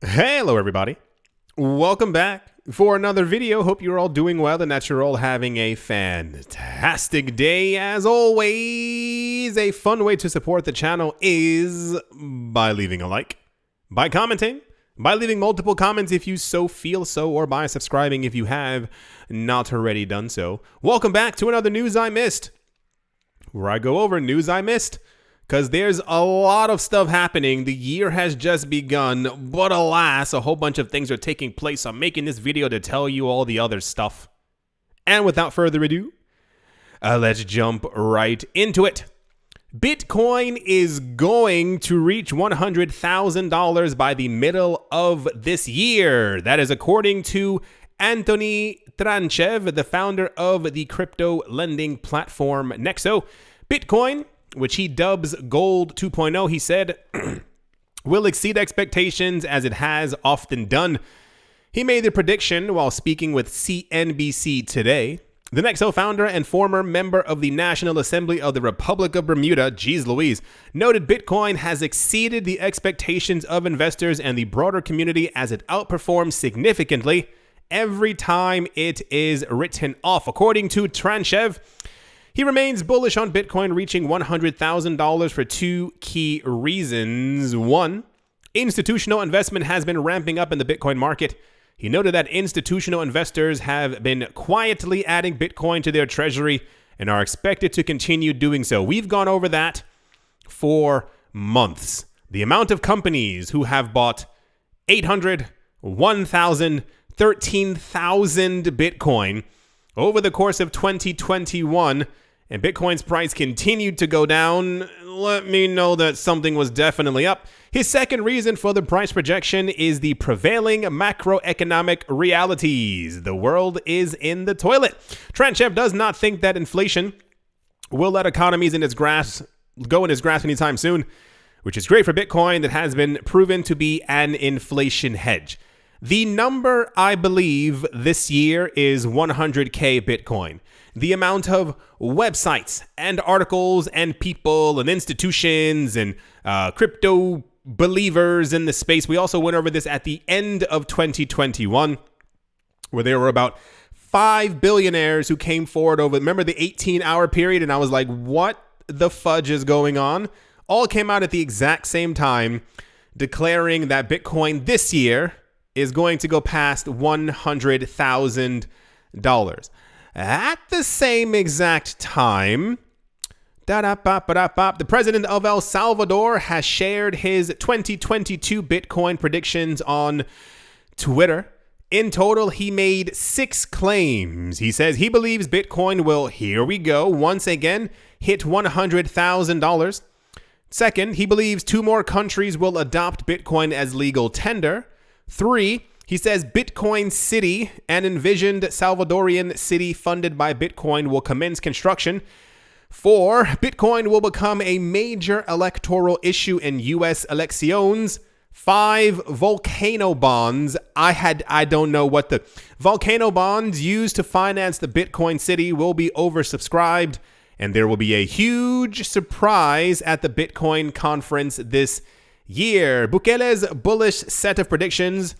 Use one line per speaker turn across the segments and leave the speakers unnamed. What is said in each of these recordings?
Hello, everybody. Welcome back for another video. Hope you're all doing well and that you're all having a fantastic day. As always, a fun way to support the channel is by leaving a like, by commenting, by leaving multiple comments if you so feel so, or by subscribing if you have not already done so. Welcome back to another News I Missed, where I go over news I missed. Because there's a lot of stuff happening. The year has just begun, but alas, a whole bunch of things are taking place. I'm making this video to tell you all the other stuff. And without further ado, let's jump right into it. Bitcoin is going to reach $100,000 by the middle of this year. That is according to Anthony Tranchev, the founder of the crypto lending platform Nexo. Bitcoin, which he dubs Gold 2.0, he said, will exceed expectations as it has often done. He made the prediction while speaking with CNBC Today. The Nexo founder and former member of the National Assembly of the Republic of Bermuda, geez Louise, noted Bitcoin has exceeded the expectations of investors and the broader community as it outperforms significantly every time it is written off. According to Tranchev, he remains bullish on Bitcoin reaching $100,000 for two key reasons. One, institutional investment has been ramping up in the Bitcoin market. He noted that institutional investors have been quietly adding Bitcoin to their treasury and are expected to continue doing so. We've gone over that for months. The amount of companies who have bought 800, 1,000, 13,000 Bitcoin over the course of 2021, and Bitcoin's price continued to go down, let me know that something was definitely up. His second reason for the price projection is the prevailing macroeconomic realities. The world is in the toilet. Tranchev does not think that inflation will let economies go in his grasp anytime soon, which is great for Bitcoin that has been proven to be an inflation hedge. The number, I believe, this year is 100K Bitcoin. The amount of websites and articles and people and institutions and crypto believers in the space. We also went over this at the end of 2021, where there were about 5 billionaires who came forward over, remember the 18-hour period? And I was like, what the fudge is going on? All came out at the exact same time, declaring that Bitcoin this year is going to go past $100,000. At the same exact time, the president of El Salvador has shared his 2022 Bitcoin predictions on Twitter. In total, he made 6 claims. He says he believes Bitcoin will, here we go, once again, hit $100,000. Second, he believes 2 more countries will adopt Bitcoin as legal tender. 3, he says Bitcoin City, an envisioned Salvadorian city funded by Bitcoin, will commence construction. 4, Bitcoin will become a major electoral issue in U.S. elections. 5, volcano bonds. I don't know what the volcano bonds used to finance the Bitcoin City will be oversubscribed, and there will be a huge surprise at the Bitcoin conference this year. Bukele's bullish set of predictions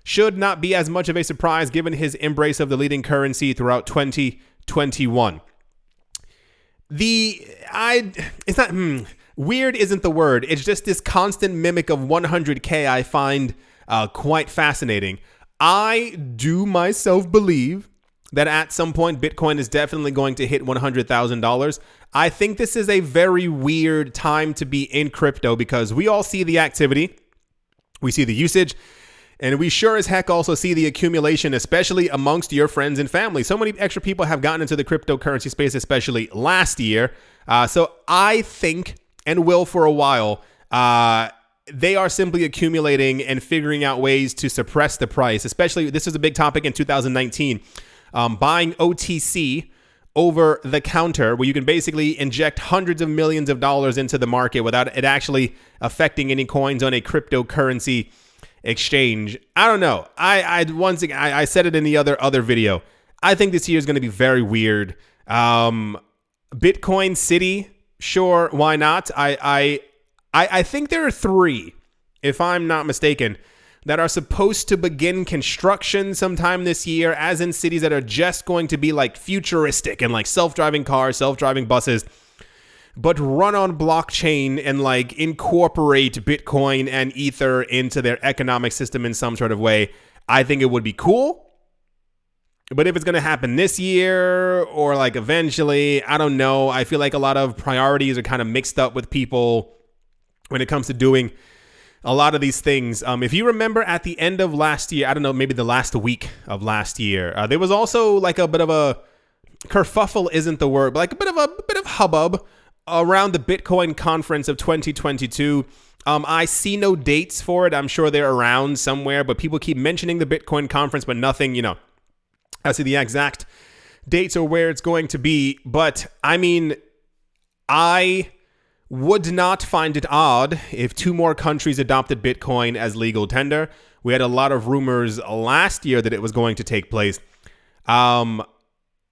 should not be as much of a surprise given his embrace of the leading currency throughout 2021. Weird isn't the word. It's just this constant mimic of 100K I find quite fascinating. I do myself believe that at some point Bitcoin is definitely going to hit $100,000. I think this is a very weird time to be in crypto because we all see the activity, we see the usage, and we sure as heck also see the accumulation, especially amongst your friends and family. So many extra people have gotten into the cryptocurrency space, especially last year. So I think, and will for a while, they are simply accumulating and figuring out ways to suppress the price. Especially, this was a big topic in 2019. Buying OTC, over the counter, where you can basically inject hundreds of millions of dollars into the market without it actually affecting any coins on a cryptocurrency exchange. I don't know. I said it in the other video. I think this year is going to be very weird. Bitcoin City, sure, why not? I think there are 3, if I'm not mistaken. that are supposed to begin construction sometime this year, as in cities that are just going to be like futuristic and like self-driving cars, self-driving buses, but run on blockchain and like incorporate Bitcoin and Ether into their economic system in some sort of way. I think it would be cool. But if it's going to happen this year or like eventually, I don't know. I feel like a lot of priorities are kind of mixed up with people when it comes to doing a lot of these things. If you remember at the end of last year, I don't know, maybe the last week of last year, there was also like a bit of a kerfuffle isn't the word, but like a bit of hubbub around the Bitcoin conference of 2022. I see no dates for it. I'm sure they're around somewhere, but people keep mentioning the Bitcoin conference, but nothing, as to the exact dates or where it's going to be. But I mean, I would not find it odd if 2 more countries adopted Bitcoin as legal tender. We had a lot of rumors last year that it was going to take place. Okay.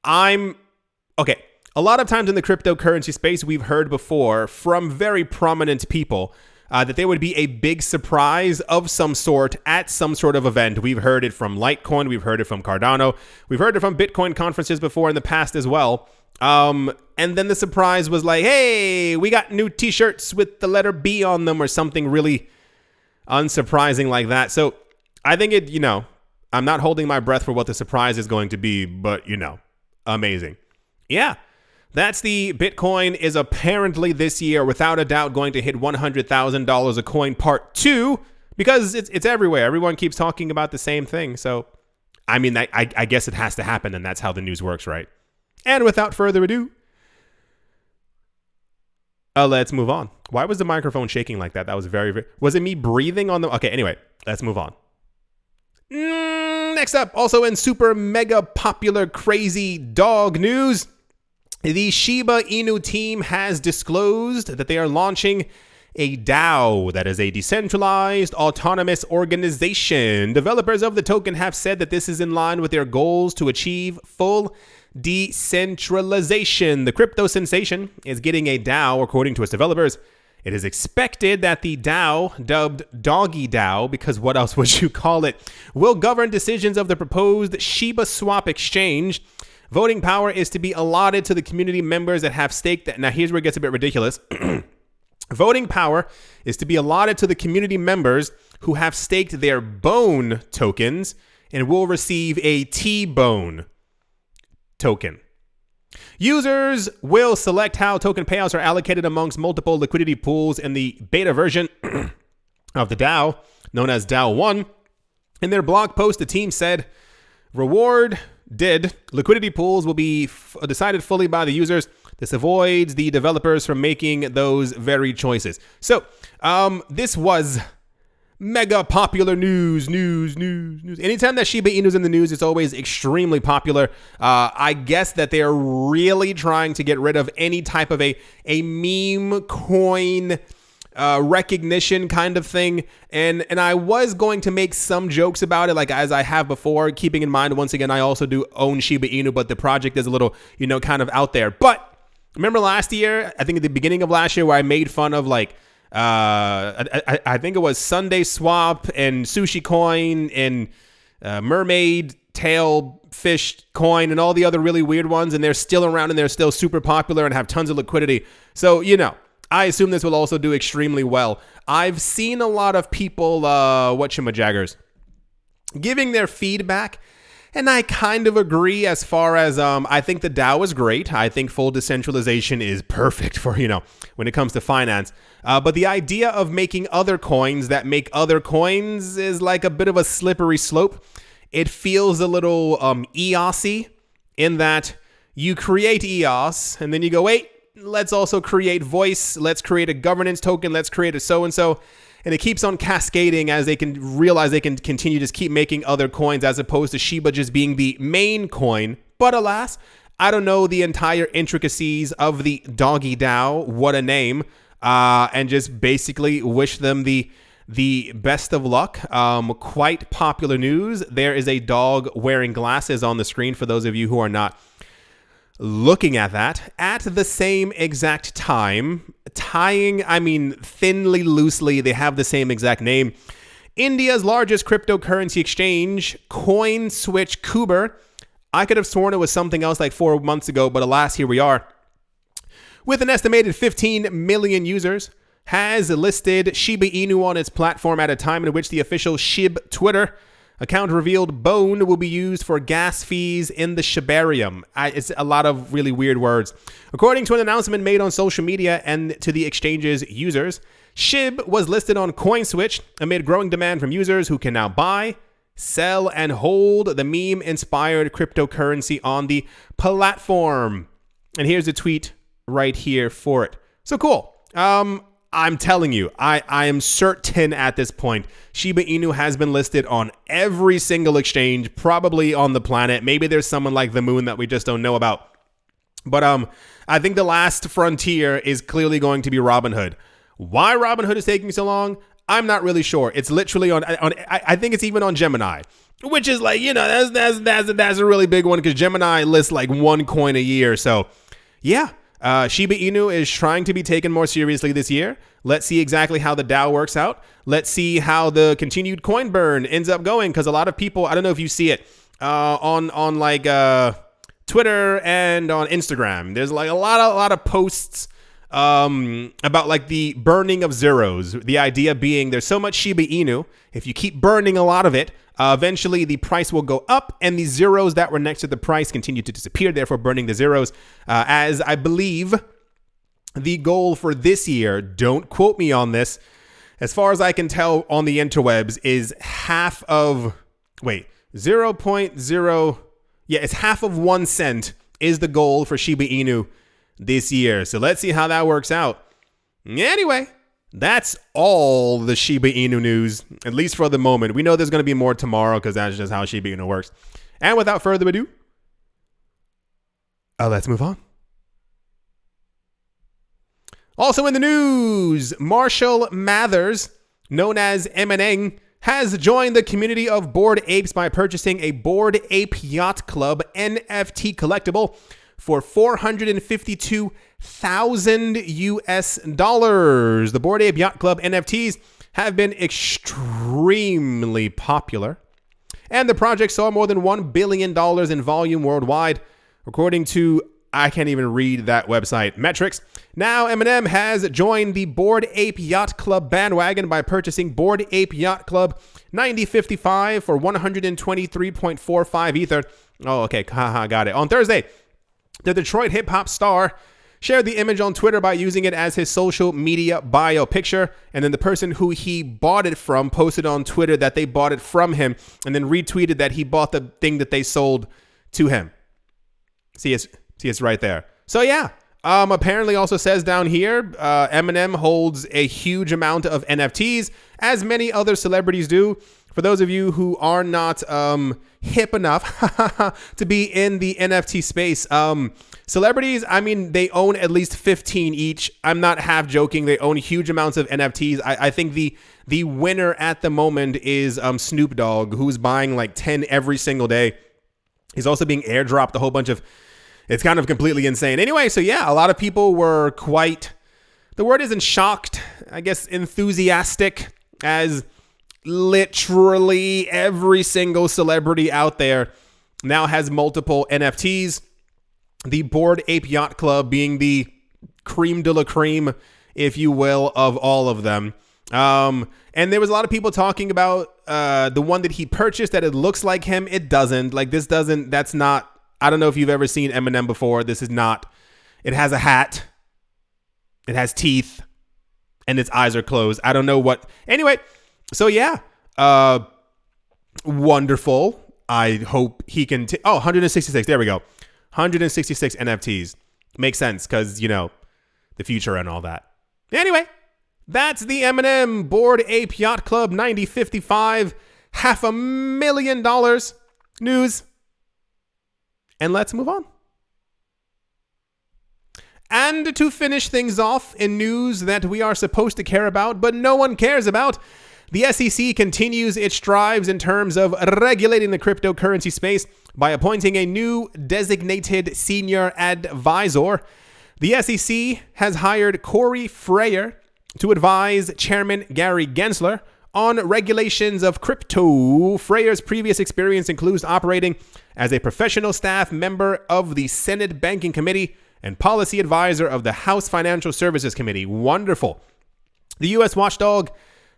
A lot of times in the cryptocurrency space, we've heard before from very prominent people that there would be a big surprise of some sort at some sort of event. We've heard it from Litecoin. We've heard it from Cardano. We've heard it from Bitcoin conferences before in the past as well. And then the surprise was like, hey, we got new t-shirts with the letter B on them or something really unsurprising like that. So I think I'm not holding my breath for what the surprise is going to be, but amazing. Yeah. That's the Bitcoin is apparently this year, without a doubt, going to hit $100,000 a coin part 2 because it's everywhere. Everyone keeps talking about the same thing. So, I mean, I guess it has to happen, and that's how the news works, right? And without further ado, let's move on. Why was the microphone shaking like that? That was very... Was it me breathing on the... Okay, anyway, let's move on. Next up, also in super mega popular crazy dog news... The Shiba Inu team has disclosed that they are launching a DAO, that is a decentralized autonomous organization. Developers of the token have said that this is in line with their goals to achieve full decentralization. The crypto sensation is getting a DAO, according to its developers. It is expected that the DAO, dubbed Doggy DAO, because what else would you call it, will govern decisions of the proposed Shiba Swap exchange. Voting power is to be allotted to the community members that have staked that. Now, here's where it gets a bit ridiculous. Voting power is to be allotted to the community members who have staked their Bone tokens and will receive a T-Bone token. Users will select how token payouts are allocated amongst multiple liquidity pools in the beta version of the DAO, known as DAO 1. In their blog post, the team said, liquidity pools will be decided fully by the users. This avoids the developers from making those very choices. So, this was mega popular news. Anytime that Shiba Inu's in the news, it's always extremely popular. I guess that they're really trying to get rid of any type of a meme coin recognition kind of thing. And I was going to make some jokes about it, like as I have before, keeping in mind, once again, I also do own Shiba Inu, but the project is a little, kind of out there. But remember last year, I think at the beginning of last year, where I made fun of like, I think it was Sunday Swap and Sushi Coin and Mermaid Tail Fish Coin and all the other really weird ones. And they're still around and they're still super popular and have tons of liquidity. So, I assume this will also do extremely well. I've seen a lot of people, whatchamajaggers, giving their feedback, and I kind of agree as far as I think the DAO is great. I think full decentralization is perfect for, when it comes to finance. But the idea of making other coins that make other coins is like a bit of a slippery slope. It feels a little EOS-y in that you create EOS, and then you go, wait, let's also create Voice. Let's create a governance token. Let's create a so-and-so. And it keeps on cascading as they can realize they can continue to just keep making other coins as opposed to Shiba just being the main coin. But alas, I don't know the entire intricacies of the Doggy DAO. What a name. And just basically wish them the best of luck. Quite popular news. There is a dog wearing glasses on the screen for those of you who are not looking at that. At the same exact time, thinly, loosely, they have the same exact name, India's largest cryptocurrency exchange, CoinSwitch Kuber. I could have sworn it was something else like 4 months ago, but alas, here we are. With an estimated 15 million users, has listed Shiba Inu on its platform at a time in which the official SHIB Twitter account revealed Bone will be used for gas fees in the Shibarium. It's a lot of really weird words. According to an announcement made on social media and to the exchange's users, SHIB was listed on CoinSwitch amid growing demand from users who can now buy, sell, and hold the meme-inspired cryptocurrency on the platform. And here's a tweet right here for it. So cool. I'm telling you, I am certain at this point, Shiba Inu has been listed on every single exchange, probably on the planet. Maybe there's someone like the moon that we just don't know about. But I think the last frontier is clearly going to be Robinhood. Why Robinhood is taking so long, I'm not really sure. It's literally on I think it's even on Gemini, which is like, you know, that's a really big one because Gemini lists like one coin a year. So yeah. Shiba Inu is trying to be taken more seriously this year. Let's see exactly how the DAO works out. Let's see how the continued coin burn ends up going, because a lot of people, I don't know if you see it on like Twitter and on Instagram. There's like a lot of posts about like the burning of zeros. The idea being there's so much Shiba Inu, if you keep burning a lot of it, eventually the price will go up and the zeros that were next to the price continue to disappear, therefore burning the zeros. As I believe the goal for this year, don't quote me on this, as far as I can tell on the interwebs, is half of, 0.0, it's half of 1 cent is the goal for Shiba Inu this year. So let's see how that works out. Anyway, that's all the Shiba Inu news, at least for the moment. We know there's going to be more tomorrow because that's just how Shiba Inu works. And without further ado, let's move on. Also in the news, Marshall Mathers, known as Eminem, has joined the community of Bored Apes by purchasing a Bored Ape Yacht Club NFT collectible for $452,000 The Bored Ape Yacht Club NFTs have been extremely popular, and the project saw more than $1 billion in volume worldwide, according to, I can't even read that website, Metrics. Now, Eminem has joined the Bored Ape Yacht Club bandwagon by purchasing Bored Ape Yacht Club 9055 for 123.45 Ether. Oh, okay, haha, got it. On Thursday, the Detroit hip-hop star shared the image on Twitter by using it as his social media bio picture, and then the person who he bought it from posted on Twitter that they bought it from him, and then retweeted that he bought the thing that they sold to him. See, it's right there. So yeah, apparently also says down here, Eminem holds a huge amount of NFTs, as many other celebrities do. For those of you who are not hip enough to be in the NFT space, celebrities, I mean, they own at least 15 each. I'm not half joking. They own huge amounts of NFTs. I think the winner at the moment is Snoop Dogg, who's buying like 10 every single day. He's also being airdropped a whole bunch of, it's kind of completely insane. Anyway, so yeah, a lot of people were quite, the word isn't shocked, I guess enthusiastic, as literally every single celebrity out there now has multiple NFTs. The Bored Ape Yacht Club being the creme de la creme, if you will, of all of them. And there was a lot of people talking about the one that he purchased, that it looks like him. It doesn't. Like, this doesn't, that's not, I don't know if you've ever seen Eminem before. This is not, it has a hat, it has teeth, and its eyes are closed. I don't know what, anyway. So yeah, wonderful. I hope he can, 166, there we go. 166 NFTs. Makes sense, because, you know, the future and all that. Anyway, that's the Eminem Bored Ape Yacht Club 9055, $500,000 news. And let's move on. And to finish things off in news that we are supposed to care about, but no one cares about, the SEC continues its strives in terms of regulating the cryptocurrency space by appointing a new designated senior advisor. The SEC has hired Corey Freyer to advise Chairman Gary Gensler on regulations of crypto. Freya's previous experience includes operating as a professional staff member of the Senate Banking Committee and policy advisor of the House Financial Services Committee. Wonderful. The U.S. watchdog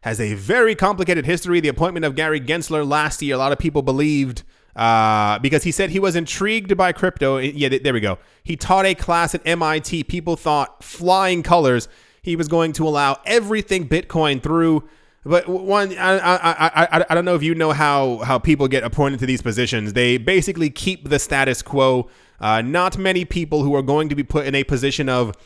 has a very complicated history. The appointment of Gary Gensler last year, a lot of people believed because he said he was intrigued by crypto. Yeah, there we go. He taught a class at MIT. People thought flying colors he was going to allow everything Bitcoin through. But I don't know if you know how people get appointed to these positions. They basically keep the status quo. Not many people who are going to be put in a position of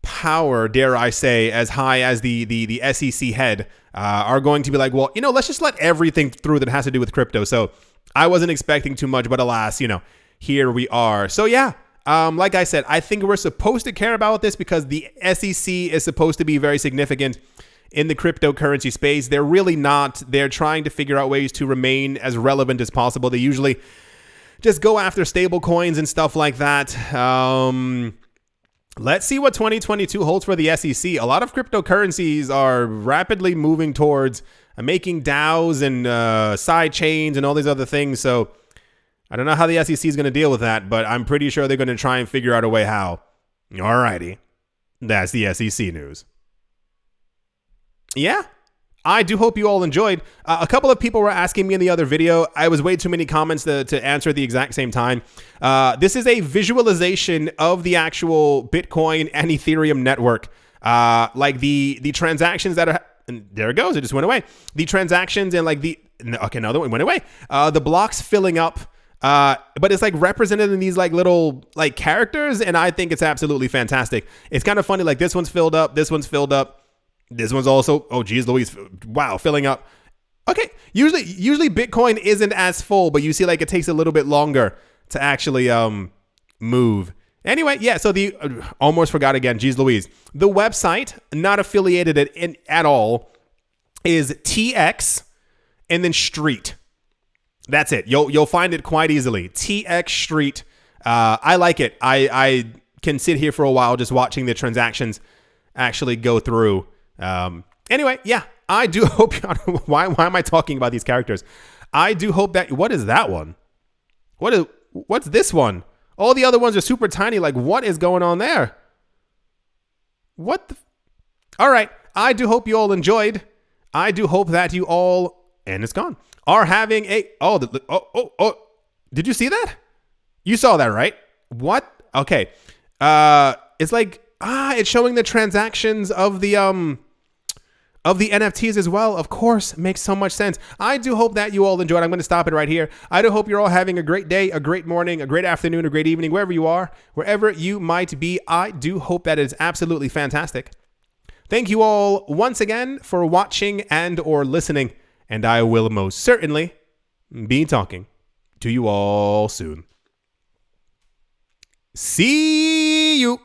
power, dare I say, as high as the SEC head are going to be like, well, let's just let everything through that has to do with crypto. So I wasn't expecting too much, but alas, here we are. So yeah, like I said, I think we're supposed to care about this because the SEC is supposed to be very significant in the cryptocurrency space. They're really not. They're trying to figure out ways to remain as relevant as possible. They usually just go after stable coins and stuff like that. Let's see what 2022 holds for the SEC. A lot of cryptocurrencies are rapidly moving towards making DAOs and side chains and all these other things. So I don't know how the SEC is going to deal with that, but I'm pretty sure they're going to try and figure out a way how. Alrighty. That's the SEC news. Yeah, I do hope you all enjoyed. A couple of people were asking me in the other video. I was way too many comments to answer at the exact same time. This is a visualization of the actual Bitcoin and Ethereum network. Like the transactions that are, and there it goes. It just went away. The transactions and now the one went away. The blocks filling up. But it's like represented in these like little like characters. And I think it's absolutely fantastic. It's kind of funny. Like this one's filled up. This one's filled up. This one's also, oh geez Louise, wow, filling up. Okay, usually Bitcoin isn't as full, but you see like it takes a little bit longer to actually move. Anyway, yeah, so almost forgot again, geez Louise. The website, not affiliated at all, is TX and then Street. That's it. You'll find it quite easily. TX Street. I like it. I can sit here for a while just watching the transactions actually go through. Anyway, yeah, I do hope, why am I talking about these characters? I do hope that, what is that one? What's this one? All the other ones are super tiny. Like, what is going on there? All right. I do hope you all enjoyed. I do hope that you all, and it's gone, are having did you see that? You saw that, right? What? Okay. It's like, it's showing the transactions of the NFTs as well. Of course, makes so much sense. I do hope that you all enjoyed. I'm going to stop it right here. I do hope you're all having a great day, a great morning, a great afternoon, a great evening, wherever you are, wherever you might be. I do hope that is absolutely fantastic. Thank you all once again for watching and or listening, and I will most certainly be talking to you all soon. See you.